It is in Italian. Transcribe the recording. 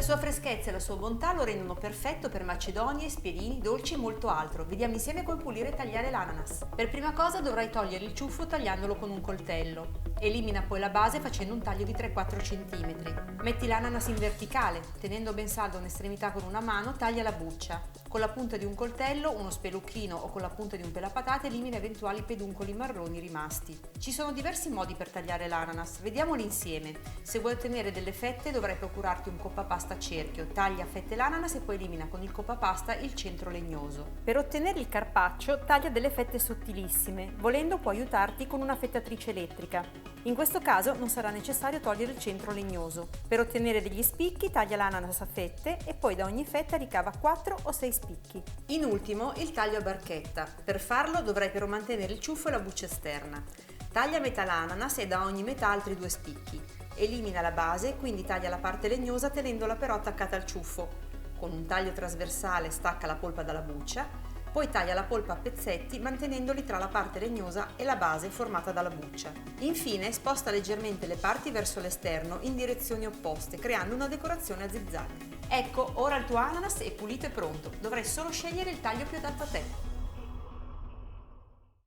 sua freschezza e la sua bontà lo rendono perfetto per macedonie, spiedini, dolci e molto altro. Vediamo insieme come pulire e tagliare l'ananas. Per prima cosa dovrai togliere il ciuffo tagliandolo con un coltello. Elimina poi la base facendo un taglio di 3-4 cm. Metti l'ananas in verticale, tenendo ben salda un'estremità con una mano, taglia la buccia. Con la punta di un coltello, uno spelucchino o con la punta di un pelapatate elimina eventuali peduncoli marroni rimasti. Ci sono diversi modi per tagliare l'ananas, vediamoli insieme. Se vuoi ottenere delle fette dovrai procurarti un coppapasta a cerchio, taglia a fette l'ananas e poi elimina con il coppapasta il centro legnoso. Per ottenere il carpaccio taglia delle fette sottilissime, volendo puoi aiutarti con una fettatrice elettrica. In questo caso non sarà necessario togliere il centro legnoso. Per ottenere degli spicchi taglia l'ananas a fette e poi da ogni fetta ricava 4 o 6 spicchi. In ultimo il taglio a barchetta. Per farlo dovrai però mantenere il ciuffo e la buccia esterna. Taglia a metà l'ananas e da ogni metà altri 2 spicchi. Elimina la base, quindi taglia la parte legnosa tenendola però attaccata al ciuffo. Con un taglio trasversale stacca la polpa dalla buccia. Poi taglia la polpa a pezzetti mantenendoli tra la parte legnosa e la base formata dalla buccia. Infine sposta leggermente le parti verso l'esterno in direzioni opposte, creando una decorazione a zig-zag. Ecco, ora il tuo ananas è pulito e pronto. Dovrai solo scegliere il taglio più adatto a te.